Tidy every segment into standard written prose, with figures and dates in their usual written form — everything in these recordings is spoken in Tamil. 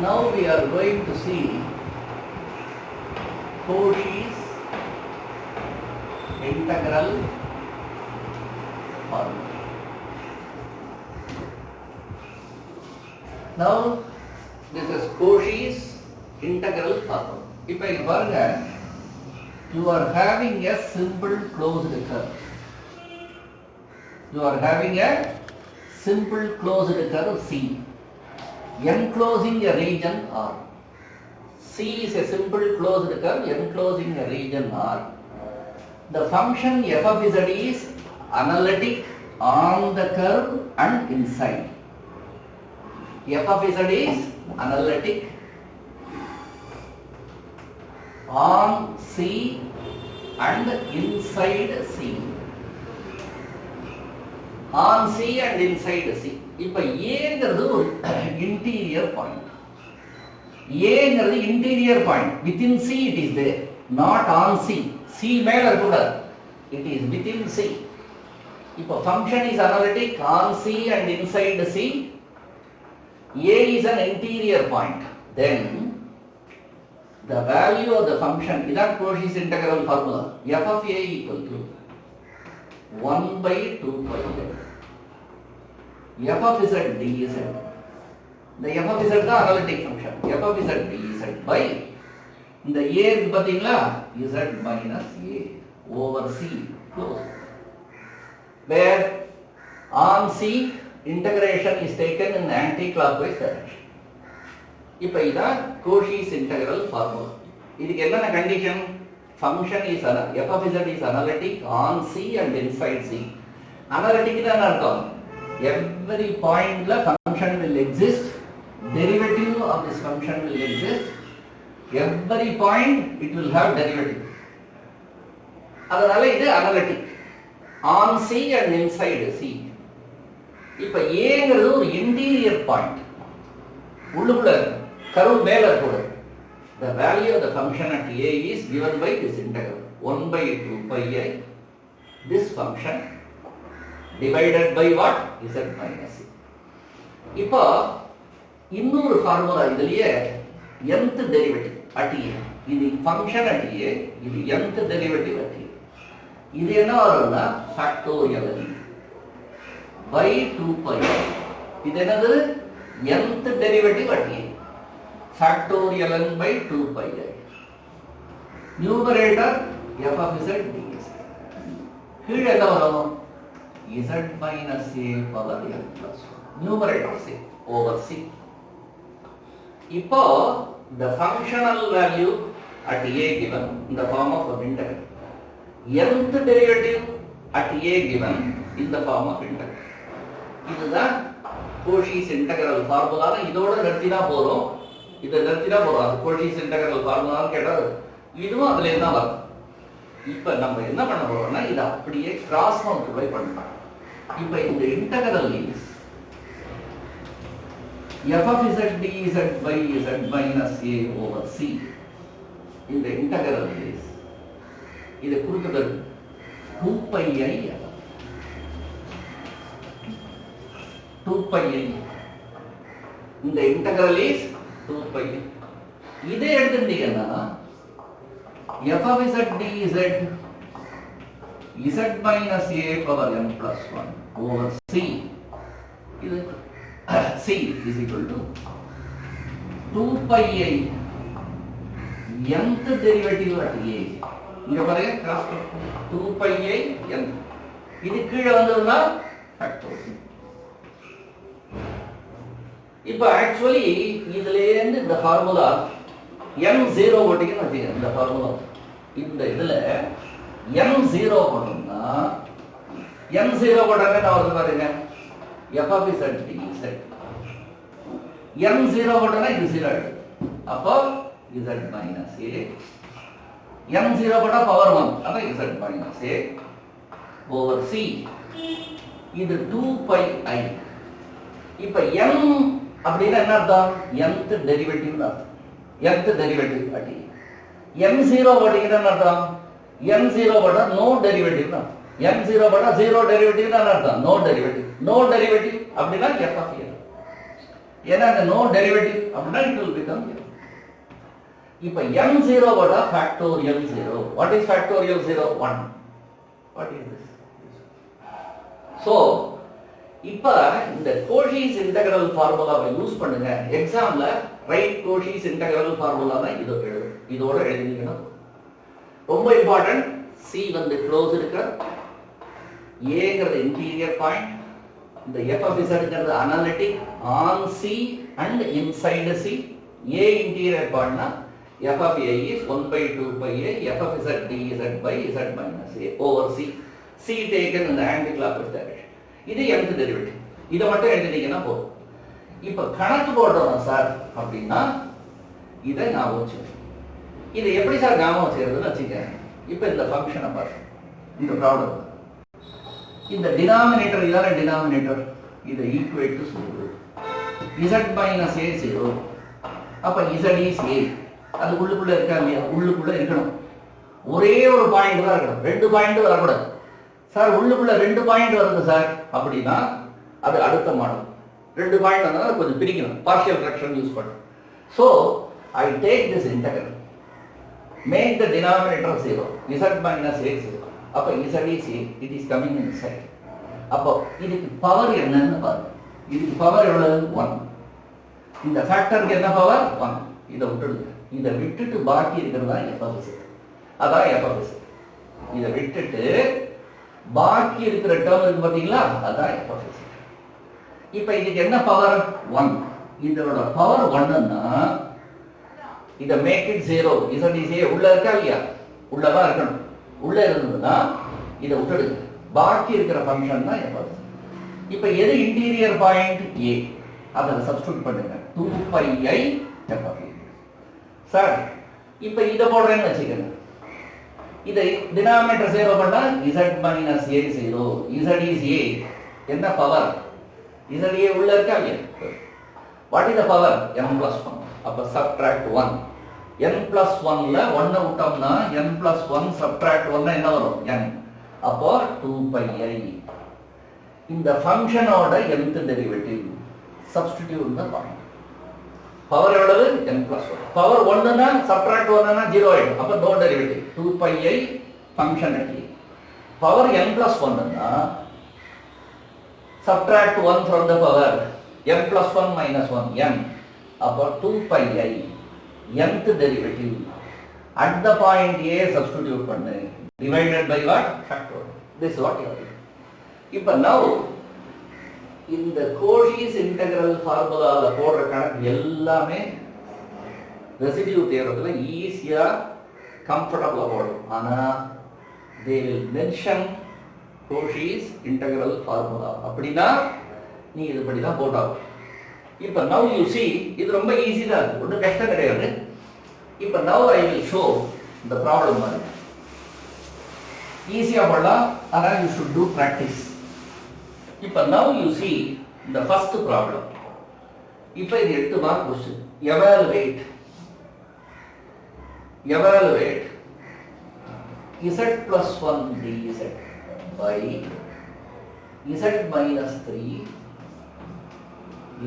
Now we are going to see Cauchy's integral formula. Now this is Cauchy's integral formula. If I forget, you are having a simple closed curve. You are having a simple closed curve C, enclosing a region R. C is a simple closed curve enclosing a region R. The function f of z is analytic on the curve and inside. F of z is analytic on C and inside C. On C and inside C. இப்போ ஏங்கிறது ஒரு interior point. ஏங்கிறது interior point. Within C it is there. Not on C. C மேல இருக்கக்கூடாது. It is within C. இப்போ function is analytic on C and inside C. A is an interior point. Then the value of the function, இதான் Cauchy's integral formula. F of A equal to 1 by 2 pi f of z dz. The f of z is the analytic function. F of z dz by இந்த a இருக்கு பாத்தீங்களா, z minus a over c close. Where on c integration is taken in anti-clockwise direction. இப்போ இதான் Cauchy's integral formula. இதுக்கு என்னென்ன condition? Function is f of z is analytic on c and inside c. Analytic னா என்ன அர்த்தம்? Every point la function will exist, derivative of this function will exist. Every point it will have derivative. அதனால இது analytic on c and inside c. இப்ப ஏங்கிறது ஒரு interior point. உள்ளுக்குள்ள கர்வ் மேல இருக்குது. The value of the function at a is given by this integral 1 by 2 pi I. This function divided by what? Z minus c. இப்போ இன்னொரு ஃபார்முலா இதுலயே nth டெரிவேட்டிவ் at a. இது ஃபங்க்ஷன் at a, இது nth டெரிவேட்டிவ் at a. இது என்ன வரும்னா ஃபேக்டோரியல் by 2 pi. இது என்னது? nth derivative at a. Factorial n by 2 pi I. Numerator f of z dz. கீழ என்ன வரும்? z minus a power n plus 1. Numerator c over c. இப்போ the functional value at a given in the form of an integral. Nth derivative at a given in the form of integral. இதுதான் Cauchy's integral formula. இதோட நிறுத்தினா போறோம். இதை நிறுத்தினா போறோம். Cauchy's integral formula கேட்டால் இதுவும் அதுல என்ன வரும்? இப்ப நம்ம என்ன பண்ண போறோம்னா இதை அப்படியே கிராஸ் மல்டிப்ளை பண்ணலாம். இப்ப இந்த integral is f of z dz by z minus a over c. இந்த integral is இதை குறிக்கிறது 2 pi I 2 pi I. இந்த integral is 2 pi. இதை எடுத்துட்டீங்கன்னா f of z dz z minus a power n plus 1 over c. இது c is equal to 2 pi I nth derivative at a. இங்க பாருங்க 2 pi I n. இது கீழே வந்ததுன்னா ஃபேக்டோரியல். இப்போ ஆக்சுவலி இதுல இருந்து இந்த ஃபார்முலா m0 போட்டீங்கன்னு வச்சுக்கோங்க. இந்த ஃபார்முலா இந்த இதுல m0 போட்டோம்னா m0 போட்டாங்க என்ன வருது பாருங்க, f of z dz. m0 போட்டோம்னா இது 0 ஆயிடுது. அப்போ z minus a. m0 போட்டா பவர் 1, அப்ப z minus a over c. இது 2 pi I. இப்ப m அப்படின்னா என்ன அர்த்தம்? nth டெரிவேட்டிவ் அர்த்தம். nth derivative at a. m0 போட்டீங்கன்னா என்ன அர்த்தம்? m0 போட்டா நோ டெரிவேட்டிவ் அர்த்தம். m0 போட்டா 0 டெரிவேட்டிவ் அர்த்தம். No derivative. நோ டெரிவேட்டிவ் அப்படின்னா f of a. ஏன்னா அங்க நோ டெரிவேட்டிவ் அப்படின்னா it will become 0. இப்ப m0 ஓட factorial 0. What is factorial 0? 1. What is this? So இப்ப இந்த கோஷிஸ் இன்டெகிரல் ஃபார்முலாவை யூஸ் பண்ணுங்க. எக்ஸாம்ல ரைட் கோஷிஸ் இன்டெகிரல் ஃபார்முலா தான் இதோட எழுதினீங்கன்னா ரொம்ப இம்பார்ட்டன்ட். C வந்து க்ளோஸ் இருக்கு, Aங்கிறது இன்டீரியர் பாயிண்ட், இந்த f of zங்கிறது analytic on C and inside C. A interior பாயிண்ட்னா f of A is 1/2 pi A, f of z dz by z minus A over C. C taken in the anti-clockwise direction. இது mth டெரிவேட்டிவ். இதை மட்டும் எழுதினீங்கன்னா போதும். இப்ப கணக்கு போடுறோம் சார் அப்படின்னா இதை ஞாபகம் வச்சுக்கணும். இதை எப்படி சார் ஞாபகம் வச்சுக்கிறதுன்னு வச்சுக்க. இப்ப இந்த ஃபங்க்ஷனை பாருங்க, இந்த ப்ராப்ளம். இந்த டினாமினேட்டர் இதான டினாமினேட்டர், இதை equate to 0. z minus a 0. அப்ப z is a. அது உள்ளுக்குள்ள இருக்கா இல்லையா? உள்ளுக்குள்ள இருக்கணும். ஒரே ஒரு பாயிண்ட் தான் இருக்கணும், 2 பாயிண்ட் வரக்கூடாது. சார் உள்ளுக்குள்ள 2 பாயிண்ட் வருது சார் அப்படின்னா அது அடுத்த மாடல். 2 பாயிண்ட் வந்தா கொஞ்சம் பிரிக்கணும், பார்ஷியல் ஃபிராக்ஷன் யூஸ் பண்ணணும். So I take this integral, make the denominator 0, z minus a 0. அப்ப z is a, it is coming inside. அப்போ இதுக்கு பவர் என்னன்னு பாருங்க. இதுக்கு பவர் எவ்வளவு? 1. இந்த ஃபேக்டருக்கு என்ன பவர்? 1. இதை விட்டுடுங்க. இதை விட்டுட்டு பாக்கி இருக்கிறது தான் f of z. அதான் f of z. இதை விட்டுட்டு பாக்கி இருக்கிற டேர்ம் இருக்கு பாத்தீங்களா, அதான் f of z. இப்போ இதுக்கு என்ன பவர்? 1. இதோட பவர் 1ன்னா இதை make it 0. z is a உள்ள இருக்கா இல்லையா? உள்ளதான் இருக்கணும். உள்ள இருந்ததுன்னா இதை விட்டுடுங்க. பாக்கி இருக்கிற ஃபங்க்ஷன் தான் f of z. இப்போ எது இன்டீரியர் பாயிண்ட்? a. அதை சப்ஸ்டிட்யூட் பண்ணுங்க. 2 pi I f of a. Sir இப்போ இதை போடுறேன்னு வச்சுக்கோங்க. இதை டினாமினேட்டர் 0 பண்ணா z minus a 0. z is a. என்ன பவர்? z a உள்ள இருக்கா இல்லையா? What is the power? n plus 1. அப்ப subtract 1. n plus 1ல 1 விட்டோம்னா n plus 1 subtract 1 என்ன வரும்? n. அப்போ 2 pi I. இந்த ஃபங்க்ஷனோட nth derivative substitute the point. Power எவ்வளவு? n plus 1. பவர் 1னா subtract 1னா 0 ஆயிடும். அப்ப no derivative. 2 pi I function at a. Power n plus 1னா subtract 1 from the power. n plus 1 minus 1 n. அப்போ 2 pi I nth derivative at the point a substitute பண்ணு, divided by what? Factorial. This is what you have. இப்போ now இந்த கோஷிஸ் இன்டெகிரல் ஃபார்முலால போடுற கணக்கு எல்லாமே ரெசிடியூ தியரத்துல ஈஸியா கம்ஃபர்டபுளா போடும். ஆனா they will mention Cauchy's integral formula அப்படின்னா நீ இதுபடி தான் போட்டாகும். இப்போ now you see இது ரொம்ப ஈஸி தான், ஒன்றும் கஷ்டம் கிடையாது. இப்போ now I will show the problem மாதிரி ஈஸியா போடலாம். ஆனா you should do practice. இப்போ now you see the first problem. இப்போ இது 8 mark question. evaluate z plus 1 dz by z minus 3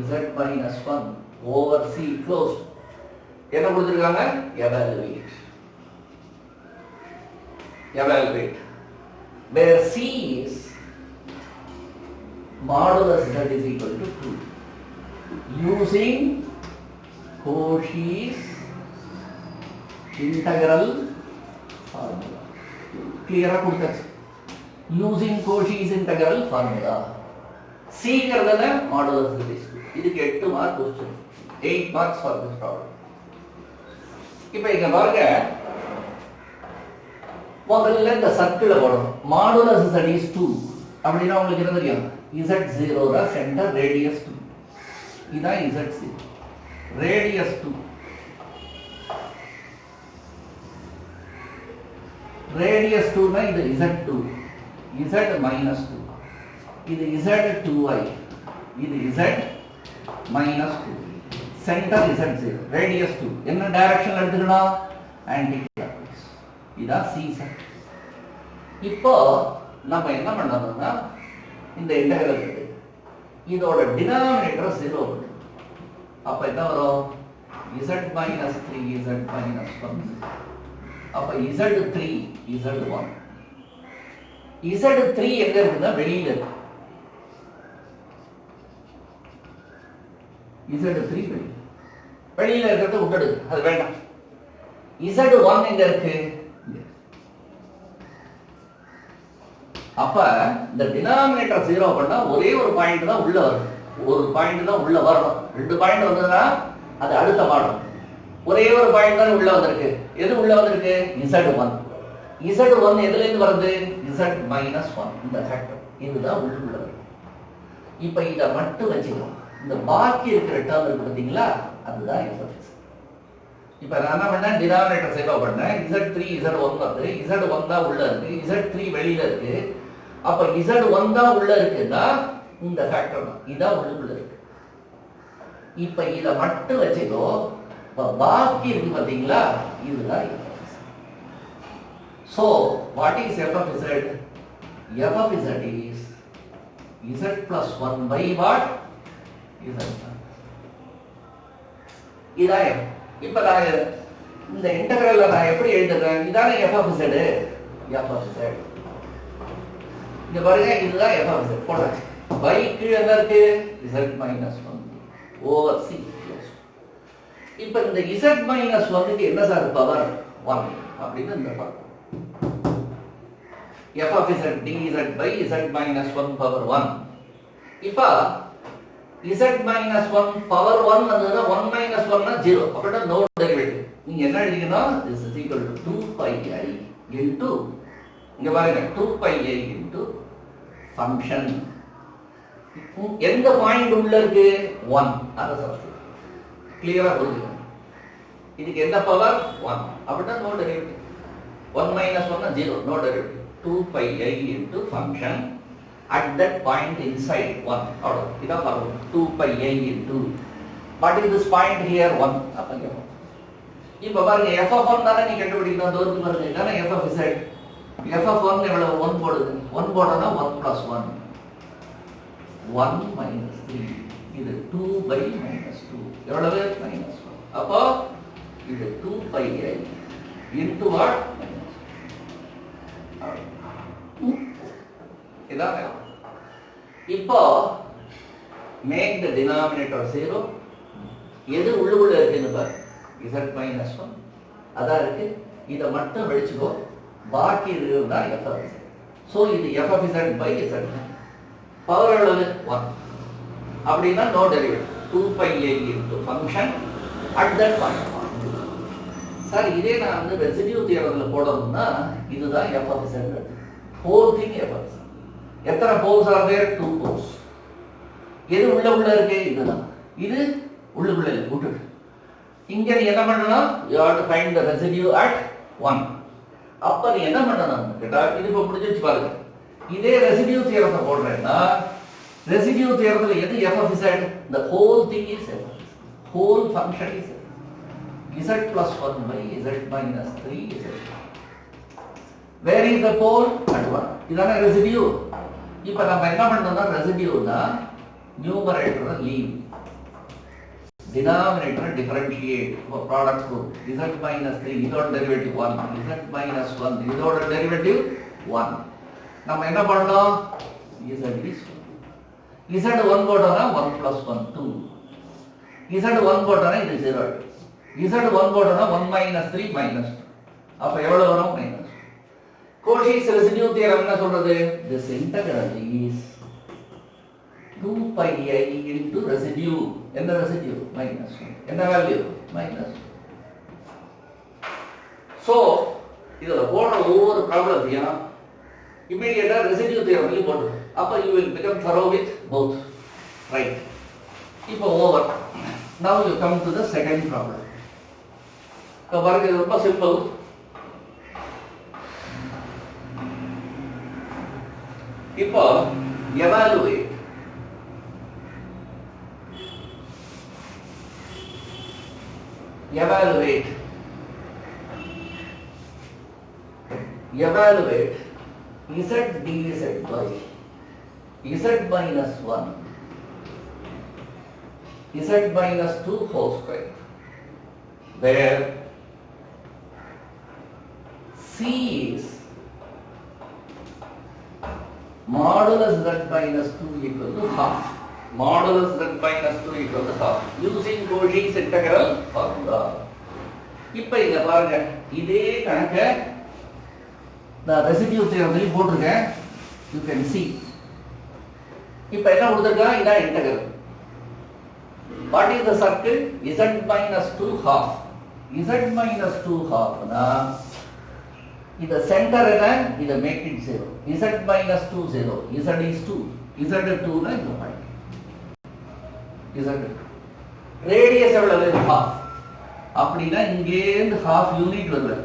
z minus 1 over c closed. என்ன கொடுத்திருக்காங்க? evaluate where c is modulus z is equal to 2 using Cauchy's integral formula. Clear கொடுத்தாச்சு. using Cauchy's integral formula. c ங்கிறதுல modulus z is 2. இதுக்கு 8 mark question. 8 marks for this problem. இப்போ இங்க பாருங்க, முதல்ல இந்த சர்க்கிளை போடணும். modulus z is 2 அப்படின்னா உங்களுக்கு என்ன தெரியும்? z0 ர சென்டர் ரேடியஸ் 2. இதான் z0 ரேடியஸ் 2. ரேடியஸ் 2 னா இது z2, z minus 2. இது z2i, இது z minus 2. Centre z0, radius 2. என்ன டைரக்ஷன்ல எடுத்துக்கணும்? Anti clockwise. இதான் c சார். இப்போ நம்ம என்ன பண்ணணும்னா இந்த இன்டெகிரல் எடுத்து இதோட டினாமினேட்டர் 0 பண்ணணும். அப்ப என்ன வரும் z minus 3 z minus 1. அப்ப z3 z1. z3 எங்க இருக்குன்னா வெளியில இருக்கு. z3 வெளியில இருக்கிறத விட்டுடு, அது வேண்டாம். z1 எங்க இருக்கு? அப்ப இந்த டினாமினேட்டர் 0 பண்ணா ஒரே ஒரு பாயிண்ட் தான் உள்ள வரும். ஒரு பாயிண்ட் தான் உள்ள வரணும். ரெண்டு பாயிண்ட் வந்ததுன்னா அது அடுத்த பாடம். ஒரே ஒரு பாயிண்ட் தான் உள்ள வந்திருக்கு. எது உள்ள வந்திருக்கு? z1. z1 எதுல இருந்து வருது? z minus 1. இந்த ஃபேக்டர் இதுதான் உள்ள வருது. இப்போ இத மட்டும் வச்சுக்கணும். இந்த பாக்கி இருக்கிற டேர்ம் இருக்கு பாத்தீங்களா, அதுதான் f of x. இப்போ நான் என்ன பண்ணேன், டினாமினேட்டர் 0 பண்ணேன். z3 z1 வருது. z1 தான் உள்ள இருக்கு, z3 வெளியில இருக்கு. அப்ப z1 தான் உள்ள இருக்குன்னா இந்த ஃபேக்டர் தான், இதான் உள்ள இருக்கு. இப்போ இத மட்டும் வச்சுக்கோ. பாக்கி இருக்கு பாத்தீங்களா, இதுதான் f of z. So what is f of z? f of z is z plus 1 by what? z1. இதான் f. இப்ப நான் இந்த இன்டகிரல்ல நான் எப்படி எழுதுறேன்? இதானே f of z. f of z இங்க பாருங்க, இதுதான் f of z போடுறேன். by கீழ என்ன இருக்கு? z minus 1 over c. இப்ப இந்த z minus 1 க்கு என்ன சார் பவர்? 1 அப்படின்னு இந்த பார்ப்போம். f of z dz by z minus 1 power 1. இப்ப z minus 1 power 1 வந்ததுன்னா 1 minus 1 னா 0. அப்படின்னா நோ டெரிவேட்டிவ். நீங்க என்ன எழுதிக்கணும்? this is equal to 2 pi I into, இங்க பாருங்க, 2 pi I into function. எந்த பாயிண்ட் உள்ள இருக்கு? 1. அத சொல்றேன். கிளியரா புரியுது. இதுக்கு என்ன பவர்? 1. அப்படின்னா நோ டெரிவேட்டிவ். 1 minus 1 னா 0, no derivative. 2 pi I into function at that point inside 1. Order. இதான் வரும். 2 pi I into. What is this point here? 1. அப்ப இங்க இப்ப பாருங்க, f of 1 தானே நீ கண்டுபிடிக்கணும். தூரத்து பாருங்க, இதானே f of z. f of 1 எவ்வளவு? 1 போடுது. 1 போடனா 1 plus 1. 1 minus 3. இது 2 by minus 2. எவ்வளவு? minus 1. அப்போ இது 2 pi I into what? minus 2. இதான் இப்போ make the denominator 0. எது உள்ளுக்குள்ள இருக்குன்னு பாரு. z minus 1 அதான் இருக்கு. இத மட்டும் வெடிச்சுக்கோ. பாக்கி இருக்குன்னா f of z. சோ இது f of z by z. Power எவ்வளவு? 1. அப்படின்னா no derivative. 2 pi I into function at that point. Sir இதே நான் வந்து ரெசிடியூ தியரம்ல போடணும்னா இதுதான் f of z. whole thing f of z. எத்தனை போல்ஸ் ஆர் தேர்? 2 போல்ஸ். எது உள்ள இருக்கு? இதுதான். இது உள்ளுக்குள்ள விட்டுடு. இங்க நீ என்ன பண்ணணும்? you have to find the residue at 1. அப்ப நீ என்ன பண்ணணும் கேட்டா, இது இப்ப புரிஞ்சுச்சு பாருங்க. இதே ரெசிடியூ தியரத்தை போடுறேன்னா, ரெசிடியூ தியரத்துல எது f of z? the whole thing is f of z. whole function is z plus 1 by z minus 3 z. where is the pole? at 1. இதான ரெசிடியூ. இப்ப நம்ம என்ன பண்ணோம்னா, ரெசிடியூனா நியூமரேட்டரை லீவ், டினாமினேட்டரை differentiate. Product rule. z minus 3 இதோட டெரிவேட்டிவ் 1, z minus 1 இதோட டெரிவேட்டிவ் 1. நம்ம என்ன பண்ணோம்? z is 1. z1 போட்டோம்னா 1 plus 1 2. z1 போட்டோம்னா இது 0. z1 போட்டோம்னா 1 minus 3 minus 2. அப்ப எவ்வளவு வரும்? minus. Cauchy's residue theorem என்ன சொல்றது? this integral is 2 pi I into residue. என்ன residue? minus 1. என்ன வேல்யூ? minus 1. so இதுல போடுற ஒவ்வொரு ப்ராப்ளத்தையும் இமிடியேட்டா ரெசிடியூ தியரம்ல போடு. அப்ப you will become thorough with both. right. இப்போ over. now you come to the second problem. இப்போ பாருங்க, இது ரொம்ப சிம்பிள். இப்போ evaluate z dz by z minus 1 z minus 2 whole square, where c is modulus z minus 2 equal to half. Modulus z minus 2 equal to half using Cauchy's integral formula. இப்போ இங்க பாருங்க, இதே கணக்க நான் ரெசிடியூ தியரத்தில் போட்டிருக்கேன். You can see. இப்போ என்ன கொடுத்திருக்கான்? இதான் integral. What is the circle? Z minus 2 half. Z minus 2 half னா இந்த சென்டர் என்ன? இத make it 0. Z minus 2 0. Z is 2. Z 2 னா இந்த பாயிண்ட். Z ரேடியஸ் எவ்வளவு? half. அப்படினா இங்கே இருந்து half யூனிட் வருது.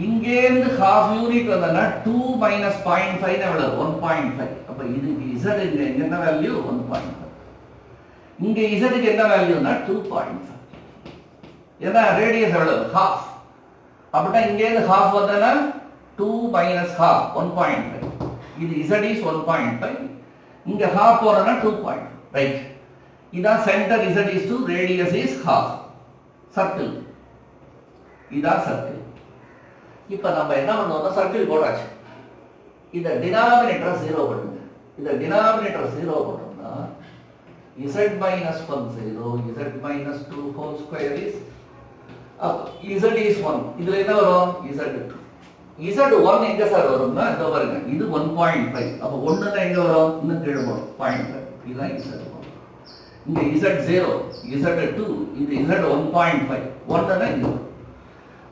இங்கே இருந்து half யூனிட் வந்தனா 2 minus 0.5 எவ்வளவு? 1.5. அப்ப இதுக்கு Z இங்க என்ன வேல்யூ? 1.5. இங்க Z க்கு என்ன வேல்யூனா 2.5. ஏன்னா ரேடியஸ் எவ்வளவு? half. அப்பனா இங்க இருந்து half வந்தனா 2 minus half 1.5. இது Z is 1.5. இங்க half போறனா 2.5. ரைட். இதான் centre Z is 2, radius is half. Circle. இதான் சர்க்கிள். இப்போ நம்ம என்ன பண்ணுவோம்னா சர்க்கிள் போடாச்சு. இத டினாமினேட்டர் 0 பண்ணுங்க. இத டினாமினேட்டர் 0 பண்ணோம்னா z minus 1 0, z minus 2 whole square is z is 1. இதுல என்ன வரும்? z2. z1 எங்க சார் வரும்னா இதோ பாருங்க, இது 1.5. அப்ப 1 னா எங்க வரும்? இன்னும் கீழ போடும் 0.5. இதுதான் z1. இங்க z0, z2, இது z 1.5. 1 னா இங்க.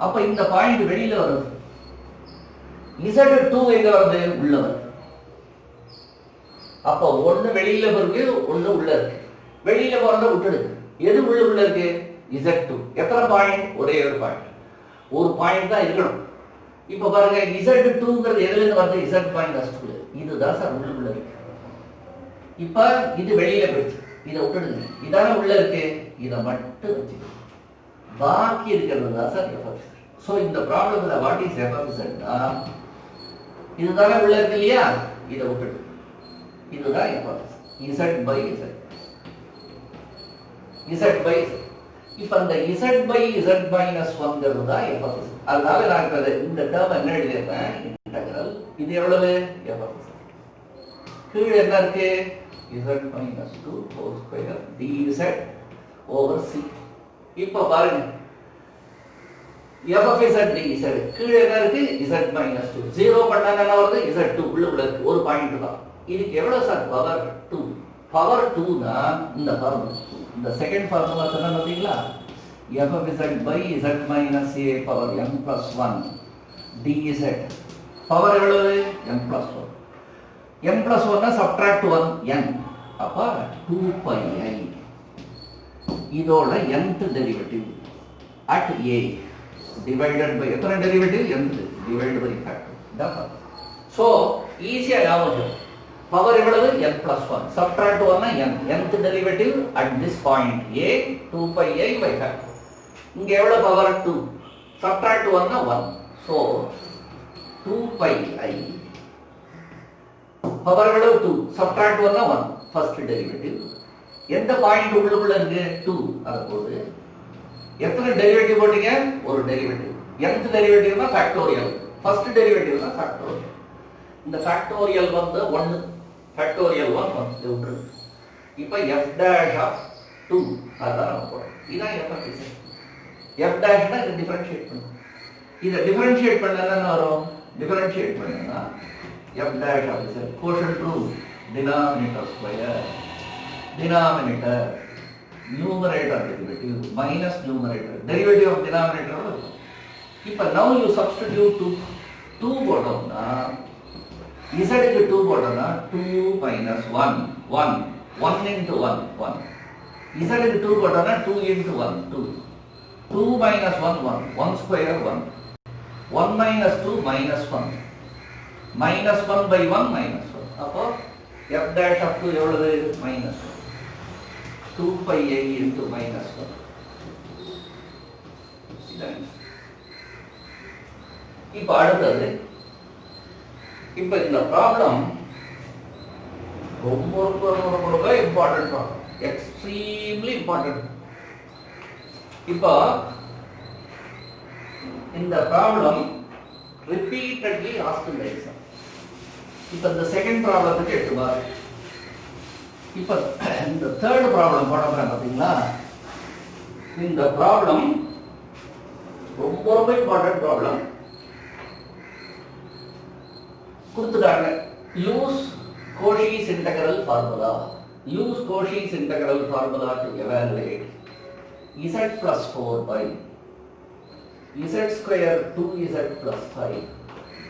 அப்ப இந்த பாயிண்ட் வெளியில வருது. z2 எங்க வருது? உள்ள வருது. அப்ப ஒண்ணு வெளியில வருது, ஒண்ணு உள்ள இருக்கு. வெளியில போறத விட்டுடு. எது உள்ள இருக்கு? z2. எத்தனை பாயிண்ட்? ஒரே ஒரு பாயிண்ட். ஒரு பாயிண்ட் தான் இருக்கணும். இப்ப பாருங்க, z2ங்கிறது எதுல இருந்து வருது? z minus 2. இதுதான் சார் உள்ள இருக்கு. இப்ப இது வெளியில போயிடுச்சு. இத விட்டுடுங்க. இதான உள்ள இருக்கு. இத மட்டும் வச்சுக்கோங்க. பாக்கி இருக்கிறது தான் sir f of z. So இந்த ப்ராப்ளம்ல what is f of z னா இதுதான உள்ள இருக்கு இல்லையா? இத விட்டுடு. இதுதான் f of z. z by z. z by z. இப்ப அந்த z by z minus 1ங்கிறது தான் f of z. அதனால நான் இந்த டேர்ம் என்ன எழுதிருக்கேன்? இன்டெகிரல். இது எவ்வளவு? f of z. கீழ என்ன இருக்கு? z minus 2 whole square dz over c. இப்ப பாருங்க, f of z dz கீழ என்ன இருக்கு? z minus 2. 0 பண்ணா என்ன வருது? z2 உள்ள இருக்கு. ஒரு பாயிண்ட் தான். இதுக்கு எவ்வளவு சார்? பவர் 2. பவர் 2 னா இந்த ஃபார்முலா. இந்த செகண்ட் ஃபார்முலா சொன்னா பாத்தீங்களா? f of z by z minus a power m plus 1 dz. Power எவ்வளவு? m plus 1. m plus 1 னா subtract 1 n. அப்ப 2 pi i. இதோட nth derivative at a divided by எத்தனை derivative? nth divided by factor. That. So ஈஸியா ஞாபகம். பவர் எவ்வளவு? n plus 1. subtract 1 னா n. nth derivative at this point a 2 pi i by factor. இங்க எவ்வளவு பவர்? 2. subtract 1 னா 1. So 2 pi i. பவர் எவ்வளவு? 2. subtract 1 னா 1. First derivative. எந்த பாயிண்ட் உள்ள இருக்கு? 2. அதுபோது எத்தனை டெரிவேட்டிவ் போட்டீங்க? ஒரு டெரிவேட்டிவ். nth டெரிவேட்டிவ்னா ஃபேக்டோரியல். ஃபர்ஸ்ட் டெரிவேட்டிவ்னா ஃபேக்டோரியல். இந்த ஃபேக்டோரியல் வந்து 1. ஃபேக்டோரியல் 1 வந்து விட்டுரு. இப்போ f dash of 2 அதான் நம்ம போறோம். இதான் f of z. f dash னா இத டிஃபரன்ஷியேட் பண்ணனும். இத டிஃபரன்ஷியேட் பண்ணா என்ன வரும்? டிஃபரன்ஷியேட் பண்ணா f dash of z quotient rule denominator square denominator numerator derivative minus numerator derivative of denominator. இப்போ now you substitute 2 போட்டோம்னா z க்கு 2 போட்டோம்னா 2 minus 1 1 into 1 1. z க்கு 2 போட்டோம்னா 2 into 1 2. 2 minus 1 1 1 square 1. 1 minus 2 minus 1. minus 1 by 1 minus 1. அப்போ f dash of 2 எவ்வளவு? minus 1. 2 pi i into minus 1. இப்போ அடுத்தது, இப்போ இந்த ப்ராப்ளம் ரொம்ப இம்பார்ட்டன்ட் ப்ராப்ளம், எக்ஸ்ட்ரீம்லி இம்பார்ட்டன்ட். இப்போ இந்த ப்ராப்ளம் ரிப்பீட்டட்லி ஆஸ்க்ட் இன் எக்ஸாம். இப்போ இந்த செகண்ட் ப்ராப்ளத்துக்கு 8 மார்க். இப்போ இந்த தேர்ட் ப்ராப்ளம் போட போறேன் பாத்தீங்களா? இந்த ப்ராப்ளம் ரொம்ப இம்பார்ட்டன்ட் ப்ராப்ளம். கொடுத்துட்டாங்க, use Cauchy's integral formula. Use Cauchy's integral formula to evaluate z plus 4 by z square 2z plus 5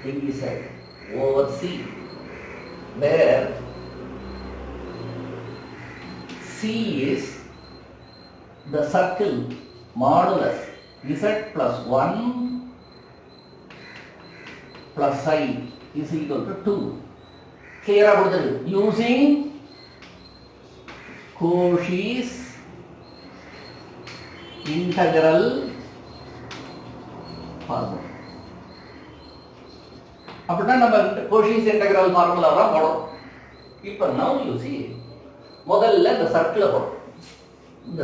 dz over c, where c is the circle modulus z plus 1 plus I is equal to 2. Clear about it. Using Cauchy's integral formula. அப்படின்னா நம்ம Cauchy's integral formula தான் போடும். இப்போ now you see, முதல்ல இந்த சர்க்கிளை போடும். இந்த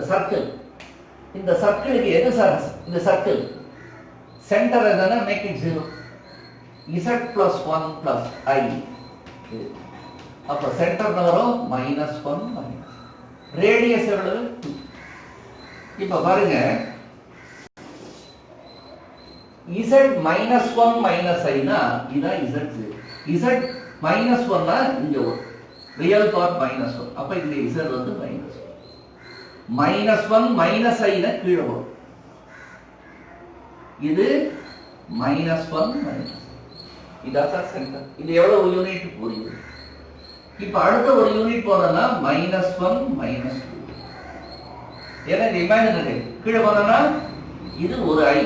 சர்க்கிளுக்கு எது சார்? இந்த சர்க்கிள் சென்டர் எதுனா make it 0. z plus 1 plus I. அப்ப சென்டர் வரும் -1 மைனஸ் ரேடியஸ் எவ்வளவு 2. இப்ப பாருங்க, z -1 minus I னா இதான் z0. z -1 னா இங்க வரும், ரியல் பார்ட் -1. அப்ப இந்த z வந்து -1 minus I னா கீழ வரும். இது -1 minus இதான் சார் சென்டர். இது எவ்வளவு யூனிட்? 1 யூனிட். இப்ப அடுத்த ஒரு யூனிட் போனோம்னா -1 -2. ஏன்னா இது இமேஜினரி. கீழே போனோம்னா இது ஒரு I,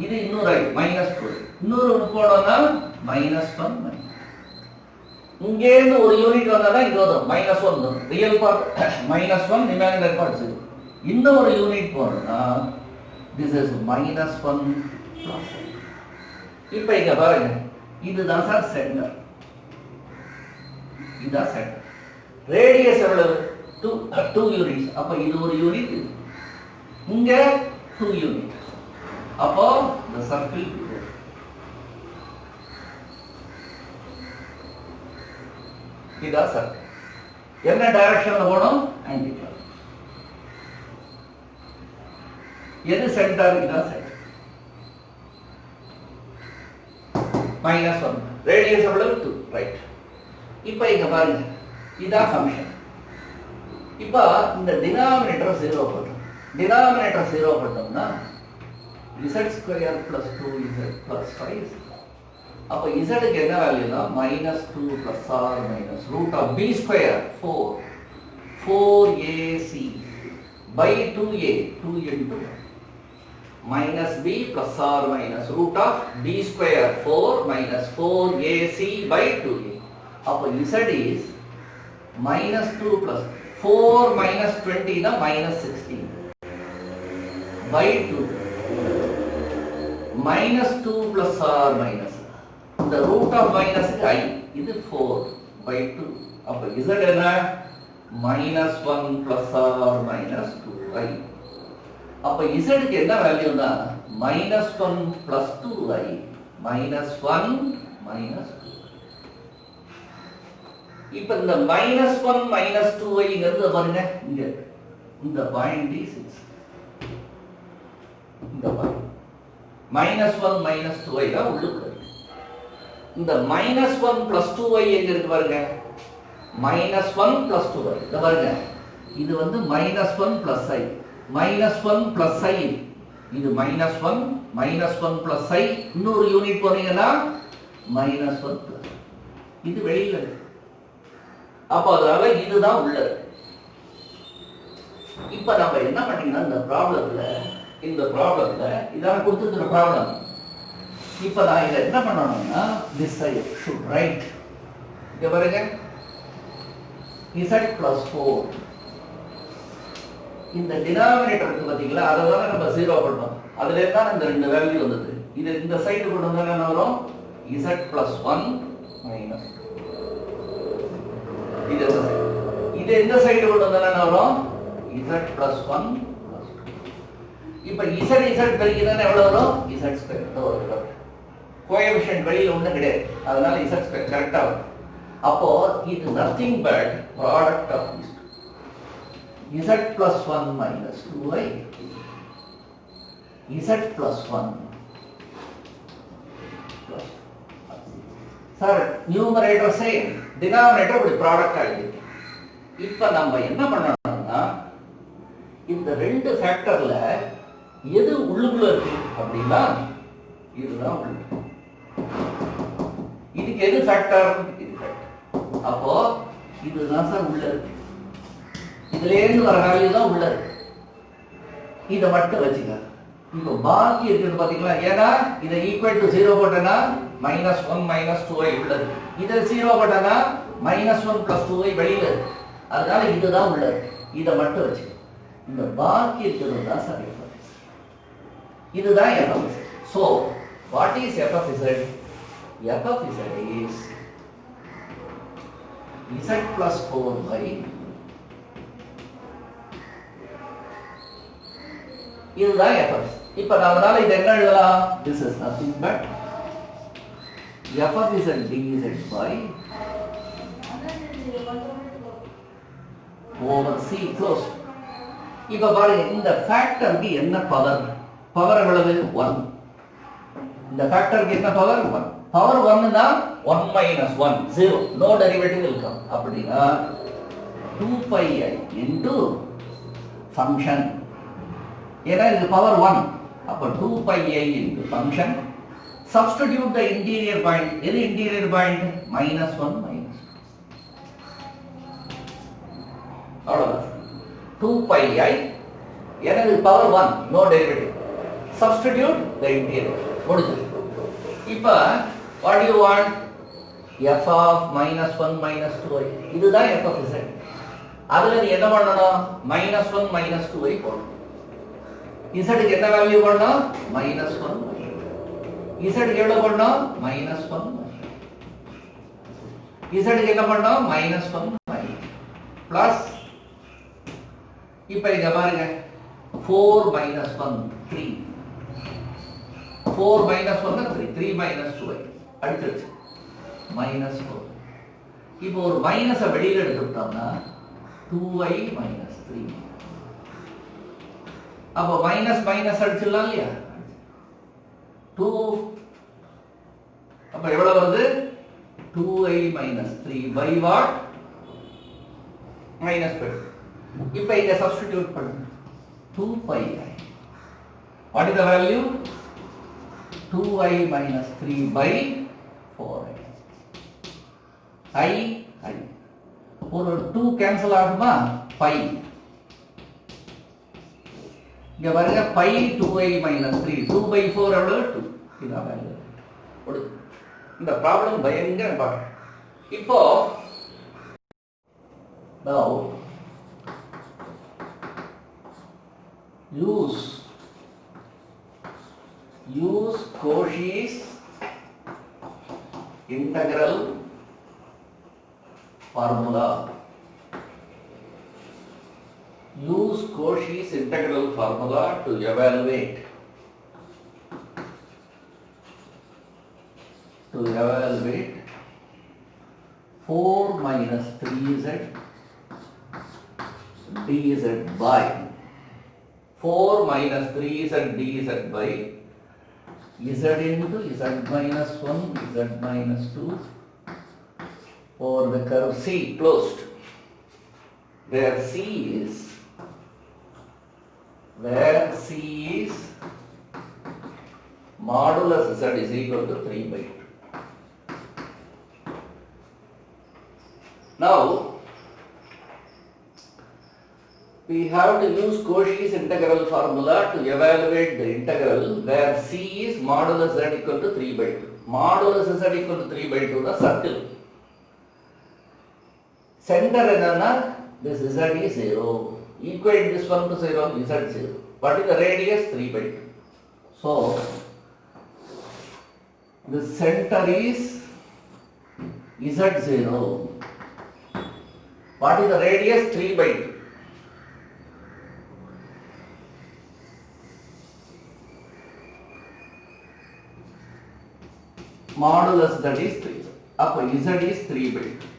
இது இன்னொரு I -2. இன்னொரு போனோம்னா -1 இங்கே இருந்து ஒரு யூனிட் வந்தாதான் இது வரும் -1. Real part -1, imaginary part 0. இன்னொரு யூனிட் போனோம்னா this is -1 plus. இப்ப இங்க பாருங்க, இதுதான் சார் சென்டர். இதுதான் சென்டர். ரேடியஸ் எவ்வளவு? 2 யூனிட்ஸ். அப்ப இது ஒரு யூனிட், இங்க 2 யூனிட். அப்போ the circle இதுதான் சர்க்கிள். என்ன டைரக்ஷன்ல போகணும்? Anti clock. எது சென்டர்? இதுதான் சென்டர். -1. ரேடியஸ் எவ்வளவு? 2. ரைட். இப்போ இங்க பாருங்க, இதான் ஃபங்க்ஷன். இப்போ இந்த டினாமினேட்டர் 0 போட்டோம். டினாமினேட்டர் 0 போட்டோம்னா z square plus 2z plus 5. அப்போ z க்கு என்ன வேல்யூனா -2 plus r minus root of b square 4ac by 2a 2 into minus b plus r minus root of b square 4 minus 4ac by 2a. அப்போ z is -2 plus 4 minus 20 na -16 by 2 -2 plus r minus the root of minus I, இது 4 by 2. அப்போ z என்ன? -1 plus r minus 2i. அப்போ z க்கு என்ன வேல்யூனா -1 plus 2i -1 minus 2. இப்போ இந்த -1 minus 2i ங்கிறது பாருங்க, இங்க இந்த பாயிண்ட் is இந்த பாயிண்ட் -1 minus 2i தான் உள்ளுக்கு. இந்த -1 plus 2i எங்க இருக்கு பாருங்க, -1 plus 2i. இத பாருங்க, இது வந்து -1 plus I, -1 plus I. இது -1 plus I. இன்னொரு யூனிட் போறீங்கன்னா -1 plus. இது வெளியில இருக்கு. அப்ப அதனால இதுதான் உள்ள இருக்கு. இப்ப நம்ம என்ன பண்ணீங்கன்னா இந்த ப்ராப்ளத்துல இதான் கொடுத்துருக்கிற ப்ராப்ளம். இப்ப நான் இதை என்ன பண்ணணும்னா this I should write, இங்க பாருங்க, z plus 4. இந்த டினாமினேட்டர் இருக்கு பாத்தீங்களா, அதை தானே நம்ம 0 பண்ணோம். அதுல இருந்தா இந்த ரெண்டு வேல்யூ வந்தது. இது இந்த சைடு கொண்டு வந்தா என்ன வரும்? z plus 1 minus 2. இது இது எந்த சைடு கொண்டு வந்தா என்ன வரும்? z plus 1 plus 2. இப்போ z பெருக்கினா எவ்வளவு வரும்? z square. கோஎஃபிஷியன்ட் வெளியில ஒண்ணும் கிடையாது, அதனால z ஸ்கொயர் கரெக்டா வரும். அப்போ இது nothing but product of these two. z plus 1 minus 2y, z plus 1 plus. Sir, numerator same, denominator இப்படி ப்ராடக்ட் ஆகுது. இப்போ நம்ம என்ன பண்ணணும்னா இந்த ரெண்டு ஃபேக்டர்ல எது உள்ளுக்குள்ள இருக்கு அப்படின்னா இதுதான் உள்ள. இதுக்கு எது ஃபேக்டர்? இது ஃபேக்டர். அப்போ இதுதான் சார் உள்ள இருக்கு. இதுல இருந்து வர வேல்யூ தான் உள்ள இருக்கு. இதை மட்டும் வச்சுக்க. இப்போ பாக்கி இருக்குது பாத்தீங்களா? ஏன்னா இதை ஈக்குவல் டு 0 போட்டனா -1 -2y உள்ள இருக்கு. இதை 0 போட்டனா -1 + 2y வெளியில இருக்கு. அதனால இதுதான் உள்ள இருக்கு. இதை மட்டும் வச்சுக்க. இந்த பாக்கி இருக்கிறது தான் சார் f of z. இதுதான் f of z. So what is f of z? f of z is z plus 4y. இதுதான் f of z. இப்ப நம்மளால இது என்ன எழுதலாம்? This is nothing but f of z dz by over c close. இப்ப பாருங்க, இந்த ஃபேக்டருக்கு என்ன பவர்? பவர் எவ்வளவு? 1. இந்த ஃபேக்டருக்கு என்ன பவர்? 1. பவர் 1 னா 1 minus 1 0, no derivative will come. அப்படினா 2 pi I into function. ஏன்னா இது பவர் 1, அப்ப 2 pi I into function. Substitute the interior point. எது interior point? -1 minus 2. அவ்வளவுதான். 2 pi I, எனக்கு power 1, no derivative. Substitute the interior. முடிஞ்சது. இப்போ what do you want? f of -1 minus 2y. இதுதான் f of z. அதுல நீ என்ன பண்ணணும்? -1 minus 2y போடணும். z க்கு என்ன வேல்யூ போடணும்? -1. z க்கு எவ்வளவு போடணும்? -1. z க்கு என்ன பண்ணணும்? -1 பிளஸ். இப்போ இங்க பாருங்க, 4 minus 1 3. 4 minus 1 3. 3 minus 2y. அடுத்து -4. இப்போ ஒரு மைனஸை வெளியில எடுத்துட்டோம்னா 2y minus 3. அப்போ மைனஸ் மைனஸ் அடிச்சிடலாம் இல்லையா? 2. அப்ப எவ்வளவு வருது? 2y minus 3 by what? -5. இப்போ இங்க சப்ஸ்டிட்யூட் பண்ணுங்க. 2 pi I. What is the value? 2y minus 3 by 4i. I. ஒரு 2 கேன்சல் ஆகுமா? pi. இங்க பாருங்க, pi 2y minus 3. 2 by 4 எவ்வளவு? 2. இதான் வேல்யூ. இந்த ப்ராப்ளம் பயங்கர இம்பார்ட்டன்ட். இப்போ now use Cauchy's integral formula. Use Cauchy's integral formula to evaluate 4 minus 3z dz by 4 minus 3z dz by z into z minus 1, z minus 2 for the curve C closed, where C is modulus z is equal to 3 by 2. Now we have to use Cauchy's integral formula to evaluate the integral where C is modulus z equal to 3 by 2. Modulus z equal to 3 by 2 the circle. Center enna, this z is 0. Equate this one to 0, z 0. What is the radius? 3 by 2. So the center is z0. What is the radius? 3 by 2. Modulus that is 3. அப்போ z is 3 by 2.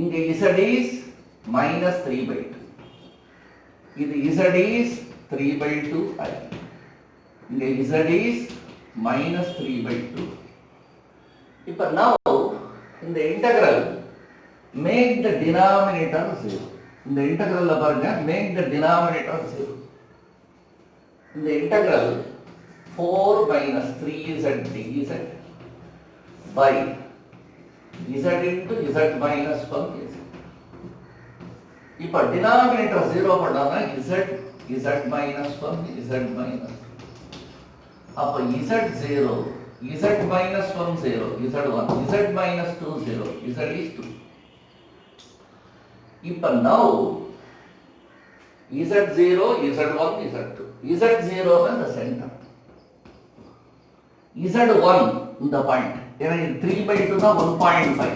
இங்க z is minus 3 by 2. இது z is 3 by 2 I. இங்க z is minus 3 by 2. இப்போ now இந்த integral make the denominator 0. இந்த integral பாருங்க make the denominator 0. இந்த integral 4 minus 3z dz by z into z minus 1 z. இப்போ denominator 0 பண்ணாம z minus 1 z minus 2. அப்போ z0 z minus 1 0 z1 z minus 2 0 z is 2. இப்போ now z0 z1 z2 z0 is the center, z1 இந்த பாயிண்ட், ஏன்னா இது 3 by 2 தான் 1.5,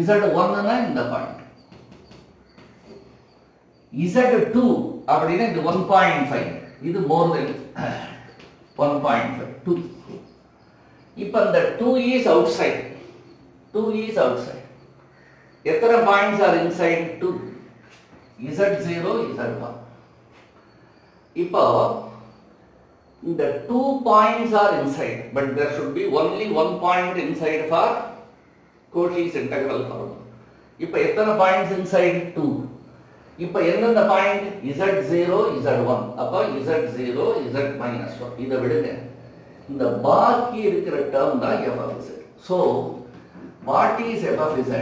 z1 னா இந்த பாயிண்ட், z2 அப்படின்னா இது 1.5, இது more than 1.5 2. இப்போ இந்த 2 is outside, 2 is outside. எத்தனை points are inside? 2. z0 z1. இப்போ இந்த 2 points are inside, but there should be only 1 point inside for Cauchy's integral formula. இப்போ எத்தனை பாயிண்ட்ஸ் இன்சைட்? 2. இப்போ எந்தெந்த பாயிண்ட்? z0 z1. அப்போ z0 z minus 1. இதை விடுங்க, இந்த பாக்கி இருக்கிற டேர்ம் தான் f of z. So what is f of z?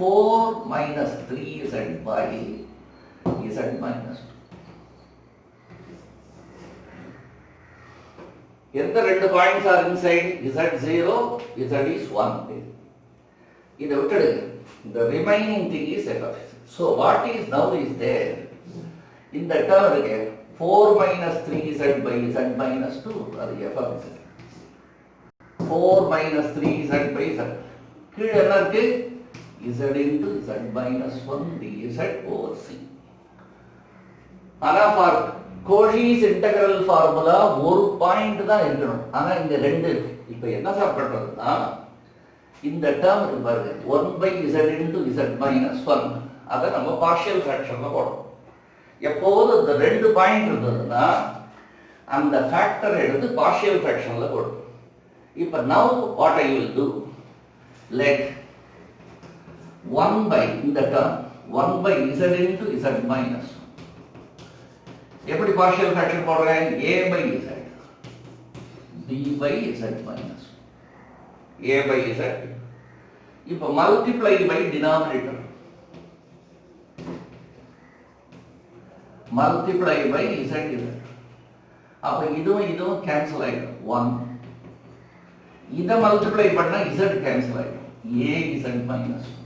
4 minus 3z by z minus 2. எந்த ரெண்டு points are inside? z0 z is 1. இதை விட்டுடுங்க, the remaining thing is f of z. So what is now is there? இந்த டேர்ம் இருக்கு 4 minus 3z by z minus 2, அது f of z. 4 minus 3z by z. கீழே என்ன இருக்கு? z into z minus 1 dz over c. ஆனா for Cauchy's integral formula ஒரு பாயிண்ட் தான் இருக்கணும், ஆனா இங்க ரெண்டு இருக்கு. இப்போ என்ன சார் பண்றதுன்னா, இந்த டேர்ம் இருக்கு பாருங்க 1 by z into z minus 1, அதை நம்ம பார்ஷியல் ஃபிராக்ஷன்ல போடணும். எப்போது இந்த ரெண்டு பாயிண்ட் இருந்ததுன்னா அந்த ஃபேக்டர் எடுத்து பார்ஷியல் ஃபிராக்ஷன்ல போடணும். இப்போ now what I will do, let 1 by இந்த term 1 by z into z minus 1. எப்படி பார்ஷியல் ஃபிராக்ஷன் போடுறேன்? a by z b by z minus 1. a by z. இப்போ multiply by denominator, multiply by z z. அப்ப இதுவும் கேன்சல் ஆயிடும் 1. இதை மல்டிப்ளை பண்ணா z கேன்சல் ஆயிடும் a z minus 1.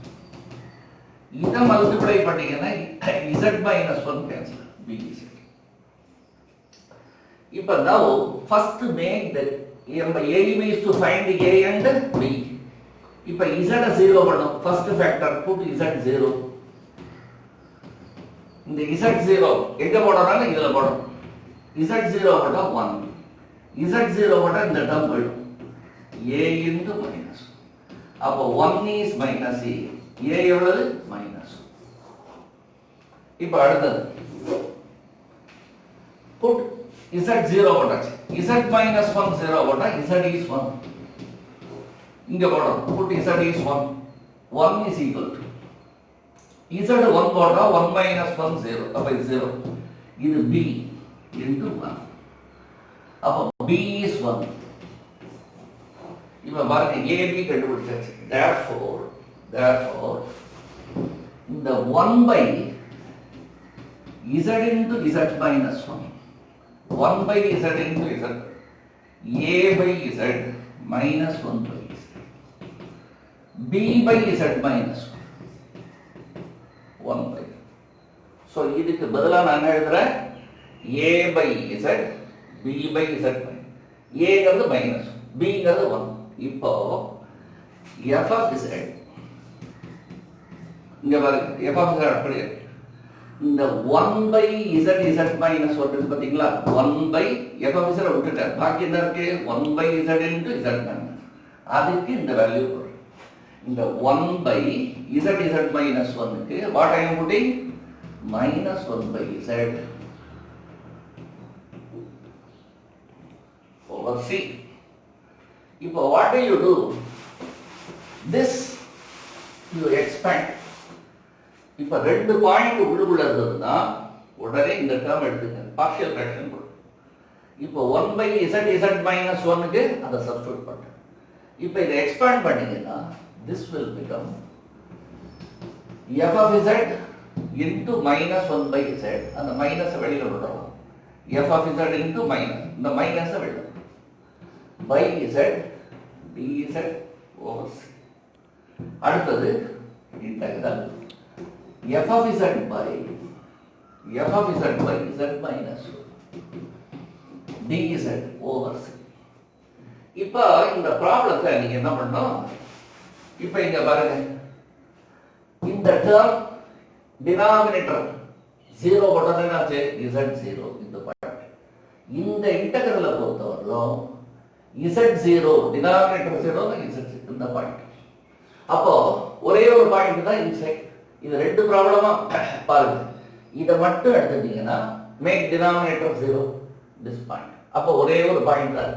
இதை மல்டிப்ளை பண்ணீங்கன்னா z minus 1 cancel b z. இப்ப now first make the aim is to find a and b. இப்ப z 0 பண்ணும், first factor put z 0. இந்த z0 எங்க போடறாங்க? இதுல போடணும். z0 போட்டா 1, z0 போட்டா இந்த டேர்ம் போய்டும் a into minus. அப்ப 1 is minus a, a எவ்வளவு? minus. இப்ப அடுத்தது put z0 போட்டாச்சு, z minus 1 0 போட்டா z is 1. இங்க போடணும், put z is 1, 1 is equal to z 1 போட்டா 1 minus 1 0, அப்ப இது 0. இது b into 1. அப்ப b is 1. இப்ப பாருங்க a b கண்டுபிடிச்சாச்சு. therefore இந்த 1 by z into z minus 1, 1 by z into z, a by z minus 1 by z, b by z minus 1 by. So இதுக்கு பதிலா நான் எழுதுறேன் a by z, b by z. a ங்கிறது மைனஸ், b ங்கிறது 1. இப்போ f of z இங்க பாருங்க f of z அப்படியே இருக்கு. இந்த 1 by z minus 1 இருக்கு பாத்தீங்களா, 1 by f of z விட்டுட்டார், பாக்கி என்ன இருக்கு 1 by z into z minus, அதுக்கு இந்த வேல்யூ போடுறோம். இந்த 1 by z minus 1 க்கு what I am putting minus 1 by z over c. இப்போ what do you do, this you expand. இப்போ ரெண்டு பாயிண்ட் உள்ளுக்குள்ள இருந்ததுன்னா உடனே இந்த டேர்ம் எடுத்துங்க, பார்ஷியல் ஃபிராக்ஷன் போடு. இப்போ 1 by z minus 1 க்கு அதை சப்ஸ்டிட்யூட் பண்ணுங்க. இப்போ இதை எக்ஸ்பாண்ட் பண்ணீங்கன்னா this will become f of z into minus 1 by z, அந்த மைனஸ் வெளியில விடுறோம், f of z into minus, இந்த மைனஸ் வெளியில by z dz over c. அடுத்தது integral f of z by z minus dz over c. இப்போ இந்த ப்ராப்ளத்தை நீங்க என்ன பண்ணணும், இப்போ இங்க பாருங்க, இந்த டேர்ம் டினாமினேட்டர் 0 போட்டதுனாச்சு z0 இந்த பாயிண்ட். இந்த இன்டெகிரலை பொறுத்தவரைக்கும் z0 டினாமினேட்டர் 0 z இந்த பாயிண்ட். அப்போ ஒரே ஒரு பாயிண்ட் தான் இன்சைட். இது ரெண்டு ப்ராப்ளமா பாருங்க, இதை மட்டும் எடுத்துட்டீங்கன்னா மேக் டினாமினேட்டர் 0 this பாயிண்ட். அப்போ ஒரே ஒரு பாயிண்ட் தான்.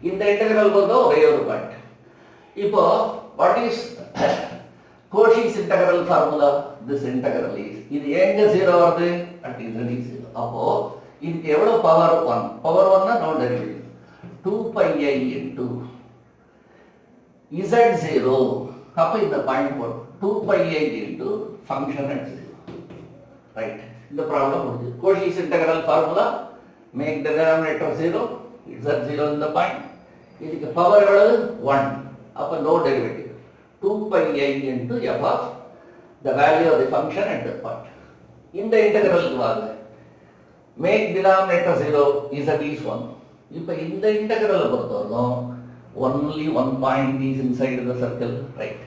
இந்த இன்டெகிரல் பொறுத்த ஒரே ஒரு பாயிண்ட். இப்போ what is Cauchy's integral formula, this integral is, இது எங்க 0 வருது at z is 0. அப்போ இதுக்கு எவ்வளவு பவர் 1, பவர் 1 னா no derivative 2 pi I into z0. அப்ப இந்த பாயிண்ட் போடு 2 pi I into function at 0, right? இந்த ப்ராப்ளம் முடிஞ்சு. Cauchy's integral formula, make the denominator 0, z0 in the point. இதுக்கு பவர் எவ்வளவு 1, அப்ப no derivative 2 pi I into f of the value of the function at that point. இந்த இன்டெகிரலுக்கு வாங்க, make denominator 0, z is 1. இப்ப இந்த இன்டெகிரலை பொறுத்தவரைக்கும் only one point is inside the circle, right?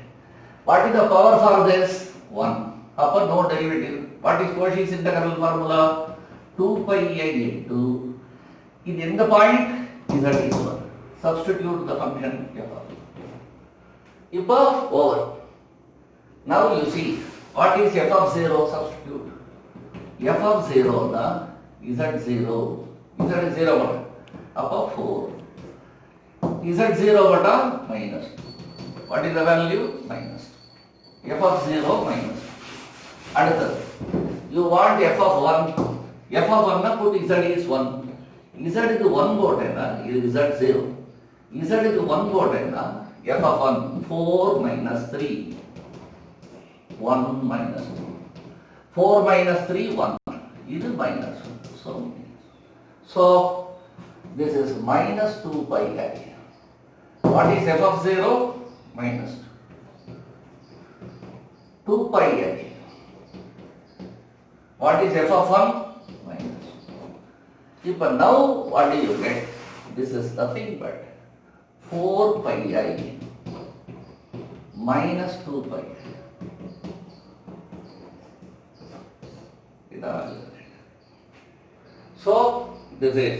What is the power for this? 1. அப்ப no derivative. What is Cauchy's integral formula? 2 pi I into, இது எந்த point z is 1. Substitute the function f of. இப்போ over. Now you see what is f of 0, substitute. f of 0 na z0, z is 0 வரும், அப்போ 4. z0 வட்டா minus. What is the value? Minus. f of 0 minus. அடுத்தது you want f of 1. f of 1 na put z is 1. z க்கு 1 போட்டேன்னா இது z0. z க்கு 1 போட்டேன்னா f of 1 4 minus 3 1 minus 2. 4 minus 3 1. இது minus 1. So this is minus 2 pi I. What is f of 0? Minus 2 pi I. What is f of 1? Minus. But now what do you get? This is nothing but 4 pi I minus 2 pi. So this is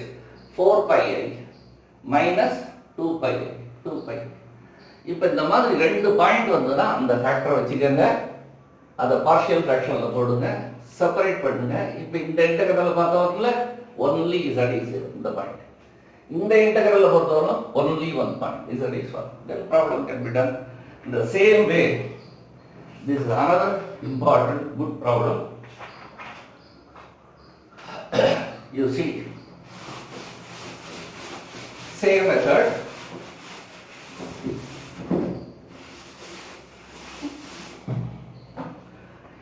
4 pi I minus 2 pi I. 2 pi. இப்போ இந்த மாதிரி ரெண்டு பாயிண்ட் வந்ததுன்னா அந்த ஃபேக்டரை வச்சுக்கோங்க, அதை பார்ஷியல் ஃபிராக்ஷன்ல போடுங்க, செப்பரேட் பண்ணுங்க. இப்போ இந்த இன்டெகிரலை பார்த்தவங்கள ஒன்லி z is 0 இந்த பாயிண்ட். இந்த இன்டெகிரலை பொறுத்தவரை only one point, z is 1. The problem can be done in the same way. This is another important good problem. You see, same method.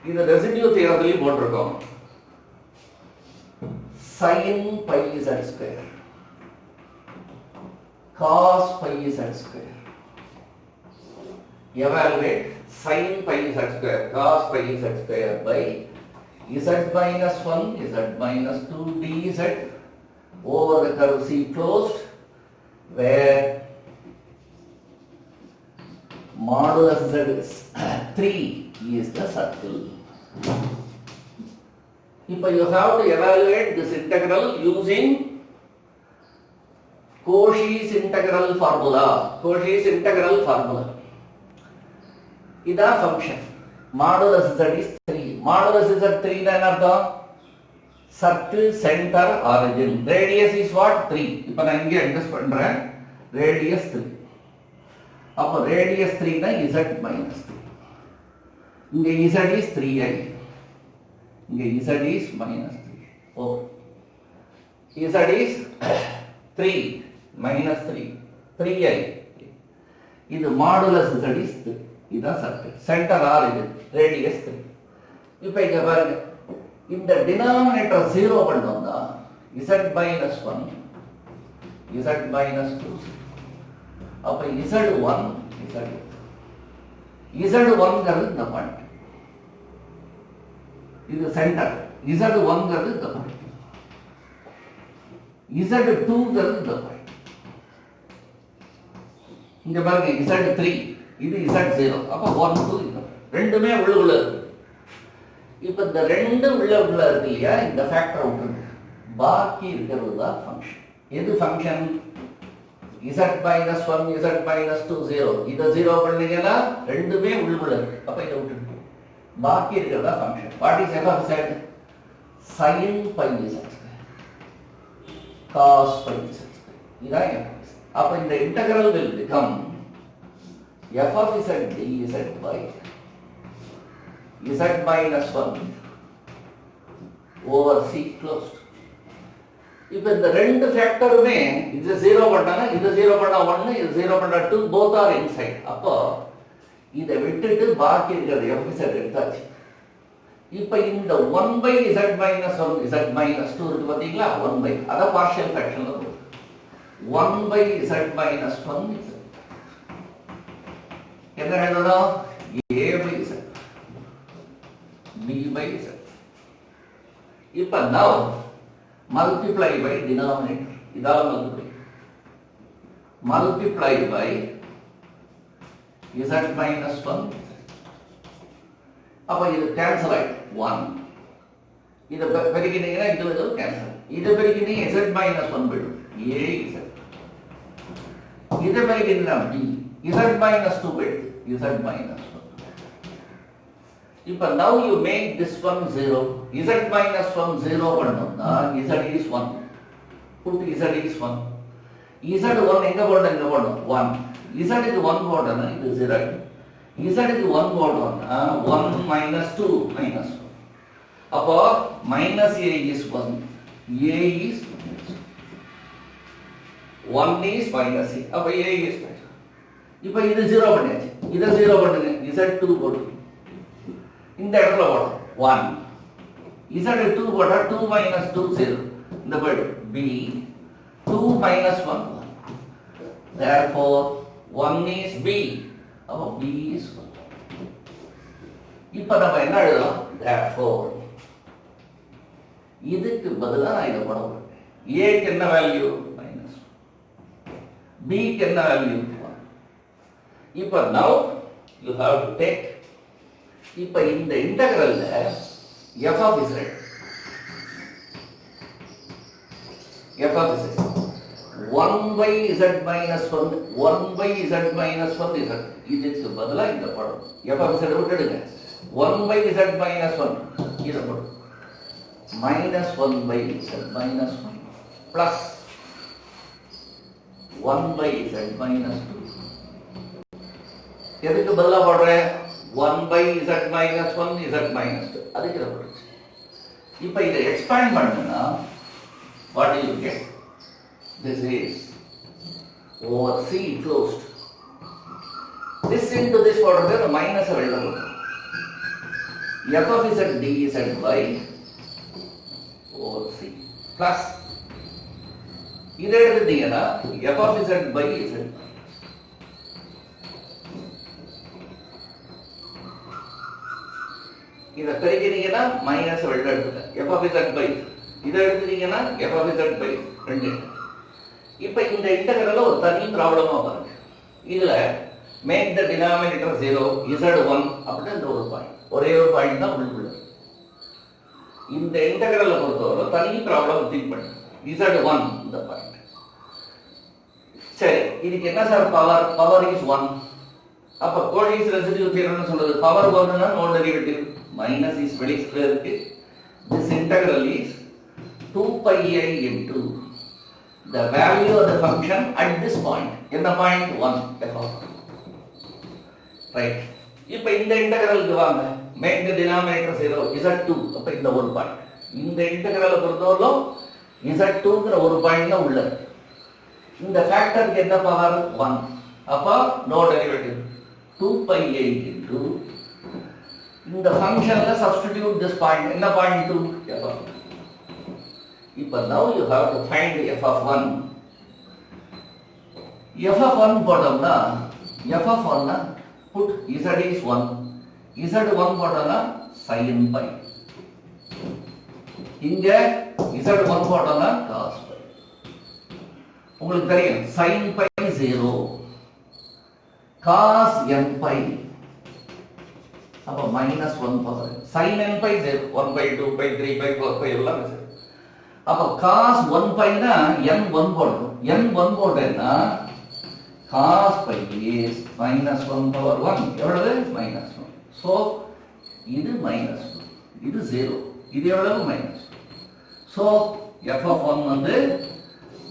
இந்த ரெசிடியூ தியரத்திலையும் போட்டிருக்கோம். sin pi z square cos pi z square. Evaluate sin pi z square cos pi z square by z minus 1 z minus 2 dz over the curve C closed, where modulus z is 3 is the circle. Now you have to evaluate this integral using Cauchy's integral formula. Cauchy's integral formula. This is function. Modulus z is 3. Modulus z 3 then artham circle center origin. Radius is what? 3. Now I am adjust pandren. Radius 3. Now radius 3 na z minus 3. Inge z is 3i. Inge z is minus 3. Oh. Z is 3 minus 3. 3i. This modulus z is 3. This is circle. Center origin. Radius 3. Now இங்க பாருங்க. இந்த denominator 0 பண்ணோம்னா z minus 1 z minus 2. அப்ப z1 z1ங்கிறது இந்த பாயிண்ட். இது சென்டர். z1ங்கிறது இந்த பாயிண்ட். z2ங்கிறது இந்த பாயிண்ட். இங்க பாருங்க z3 இது z0. அப்ப 1 2 இது ரெண்டுமே உள்ளுக்குள்ள இருக்கு. இப்ப இந்த ரெண்டு உள்ள இருக்கு இல்லையா, இந்த ஃபேக்டர் விட்டுருங்க. பாக்கி இருக்கிறது தான் ஃபங்க்ஷன். எது function? z minus 1 z minus 2 0. இதை 0 பண்ணீங்கன்னா ரெண்டுமே உள்ளுக்குள்ள இருக்கு. அப்ப இதை விட்டுருங்க. பாக்கி இருக்கிறது தான் function. What is f of z? sin pi z cos pi z. இதான் f. அப்ப இந்த integral will become f of z dz by z minus 1 over c closed. இப்ப இந்த ரெண்டு ஃபேக்டருமே இது 0 பண்ணானா இது 0 பண்ணா 1 இது 0 பண்ணா 2 both are inside. அப்போ இத விட்டுட்டு பாக்கி இருக்கிறது f z எடுத்தாச்சு. இப்ப இந்த 1 by z minus 1 z minus 2 இருக்கு பாத்தீங்களா, 1 by அத பார்ஷியல் ஃபிராக்ஷன்ல போடு. 1 by z minus 1 z என்ன எழுதணும்? a by z b by z. இப்ப now multiply by denominator. இதால multiply by z minus 1. அப்ப இது கேன்சல் ஆயிடும். 1 இத பெருக்கினீங்கன்னா இது கேன்சல். இத பெருக்கினீங்க z minus 1 போய்டும். a z. இத பெருக்கினா b z minus 2 போய்டும். z minus 1. இப்ப now you make this one 0. z minus 1 0 பண்ணோம்னா z is 1. put z is 1. z1 எங்க போடணும்? இங்க போடணும். 1. z க்கு 1 போடணும். இது 0. z க்கு 1 போடணும்னா 1 minus 2 minus 1. அப்போ minus a is 1. a is 1 is minus a. அப்போ a is இப்போ இது 0 பண்ணியாச்சு. இத 0 பண்ணுங்க. z2 போடுங்க. இந்த இடத்துல போடணும் 1. z2 போட்டா 2 minus 2 0. இந்த போய்டு b 2 minus 1 1. Therefore 1 is b. அப்போ b is 1. இப்போ நம்ம என்ன எழுதலாம்? Therefore இதுக்கு பதிலா நான் இத போட போறேன். a க்கு என்ன வேல்யூ? -1. b க்கு என்ன வேல்யூ? 1. இப்போ now you have to take இப்ப இந்த இன்டகிரல்ல f of z 1 by z minus 1 z minus 1 z இதுக்கு பதிலா இந்த படம் f of z விட்டுடுங்க. 1 by z minus 1 இத போடு. minus 1 by z minus 1 plus 1 by z minus 2. எதுக்கு பதிலா போடுறேன்? 1 by z minus 1 z minus 2. அதுக்கு இத போடு. இப்போ இத எக்ஸ்பாண்ட் பண்ணனும்னா what do you get? This is over c closed. This into this போடுறது the minus வெளியில போடு. f of z dz by over c plus இத எடுத்தீங்கன்னா f of z by z. இத பெருக்கினீங்கன்னா மைனஸ் வெளியில எடுத்துங்க. f of z by இத எடுத்தீங்கன்னா f of z by 2. இப்போ இந்த இன்டகிரல்ல ஒரு தனி ப்ராப்ளமா பாருங்க. இதுல மேக் த டினாமினேட்டர் 0 z1 அப்படின்னா இந்த ஒரு பாயிண்ட், ஒரே ஒரு பாயிண்ட் தான் உள்ளுக்குள்ள. இந்த இன்டெகிரலை பொறுத்தவரை தனி ப்ராப்ளம் திங்க் பண்ணு. z1 இந்த பாயிண்ட். சரி, இதுக்கு என்ன சார் பவர்? Power is 1. அப்ப கோஷியஸ் ரெசிடியூ தியரம்னு சொல்றது பவர் 1னா நோ டெரிவேட்டிவ், மைனஸ் இஸ் வெளியே இருக்கு. This integral is 2 pi I into the value of the function at this point. என்ன பாயிண்ட்? 1 f of 1. ரைட். இப்போ இந்த இன்டெகிரலுக்கு வாங்க. Make the denominator 0 z2. அப்ப இந்த ஒரு பாயிண்ட். இந்த இன்டெகிரலை பொறுத்தவரை z2ங்கற ஒரு பாயிண்ட் தான் உள்ள இருக்கு. இந்த ஃபேக்டருக்கு என்ன பவர்? 1. அப்ப no derivative 2 pi I into இந்த ஃபங்க்ஷன்ல சப்ஸ்டிட்யூட் திஸ் பாயிண்ட். என்ன பாயிண்ட்? 2 f of 1. இப்போ now you have to find f of 1. f of 1 போட்டோம்னா f of 1 னா put z is 1. z1 போட்டோம்னா sin pi. இங்க z1 போட்டோம்னா cos pi. உங்களுக்கு தெரியும் sin pi 0, cos n pi அப்ப -1 power sin n pi 0, 1 pi 2 pi 3 pi 4 pi எல்லாம் சரி. அப்ப cos 1 pi னா n1 போடணும். n1 போட்டேன்னா cos pi is -1 பவர் 1 எவ்வளவு? -1. சோ இது -1, இது 0, இது எவ்வளவு? -1. சோ f of 1 வந்து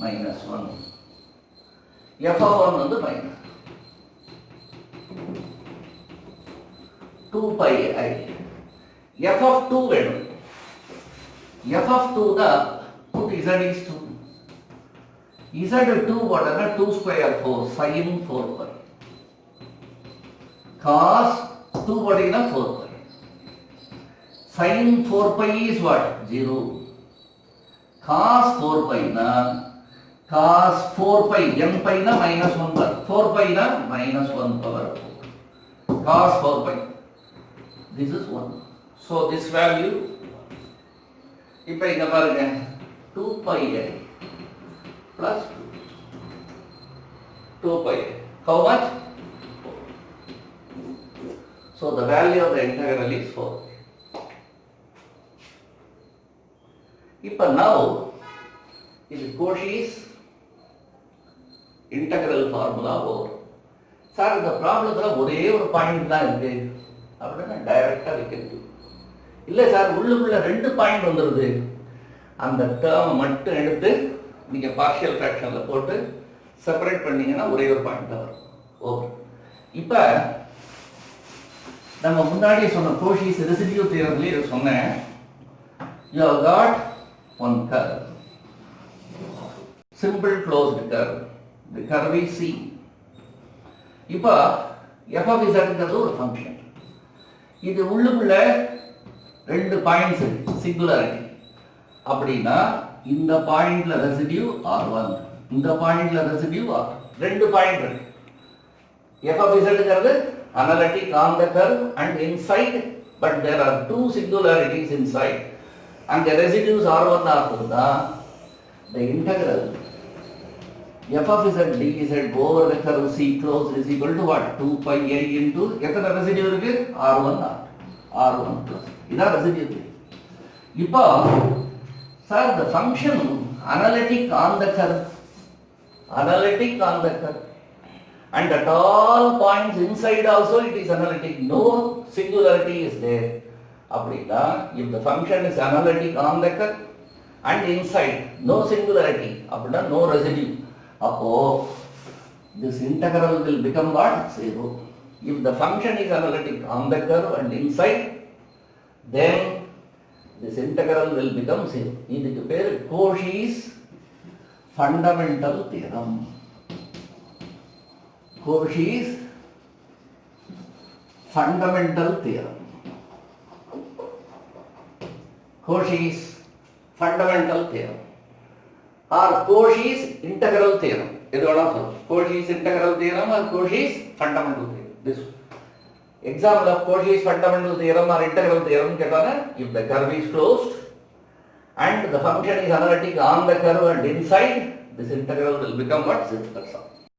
-1, f of 1 வந்து -2 pi I. f of 2 வேணும். f of 2 தான் put z is 2. z2 போட்டா 2 square 4 sin 4 pi. cos 2 போட்டீங்கன்னா 4 pi. sin 4 pi is what? 0. cos 4 pi na cos 4 pi n pi na -1 bar 4 pi na -1 power 4. cos 4 pi, this is 1. so this value இப்போ இங்க பாருங்க 2 pi I plus 2 pi I. How much? 4. So the value of the integral is 4. இப்போ now இது Cauchy's integral formula over. Sir இந்த ப்ராப்ளத்துல ஒரே ஒரு பாயிண்ட் தான் இருக்கு அப்படின்னா டைரக்டா வைக்கிறது இல்ல சார், உள்ளுக்குள்ள 2 பாயிண்ட் வந்துருது. அந்த டேர்ம் மட்டும் எடுத்து நீங்க பார்ஷியல் ஃபிராக்ஷன்ல போட்டு செப்பரேட் பண்ணீங்கன்னா ஒரே ஒரு பாயிண்ட் தான் வரும். ஓகே, இப்போ நம்ம முன்னாடியே சொன்ன Cauchy's ரெசிடியூ தியரம்லயே சொன்னேன், you have got one curve, simple closed curve, the curve is C. இப்போ f of z ஒரு ஃபங்க்ஷன். இது உள்ளுக்குள்ள 2 பாயிண்ட்ஸ் இருக்கு, சிங்குலாரிட்டி. அப்படின்னா இந்த பாயிண்ட்ல ரெசிடியூ R1, இந்த பாயிண்ட்ல ரெசிடியூ R2. 2 பாயிண்ட் இருக்கு. f of z analytic on the curve and inside, but there are 2 singularities inside and the residues R1 R2 தான் the integral f of z dz over the curve C closed is equal to what? 2 pi I into எத்தனை ரெசிடியூ இருக்கு? R1 R1 plus இதான் ரெசிடியூ. இப்போ sir the function analytic on the curve, analytic on the curve and at all points inside also it is analytic, no singularity is there. அப்படின்னா if the function is analytic on the curve and inside no singularity அப்படின்னா no residue, அப்போ this integral will become what? 0. If the function is analytic on the curve and inside, then this integral will become 0. இதுக்கு பேர் Cauchy's fundamental theorem. Cauchy's fundamental theorem. Cauchy's fundamental theorem or Cauchy's integral theorem. இது வேணா சொல்லுங்க, Cauchy's integral theorem or Cauchy's fundamental theorem. This example of Cauchy's fundamental theorem or integral theorem கேட்டாங்க, if the curve is closed and the function is analytic on the curve and inside, this integral will become what? 0. That's all.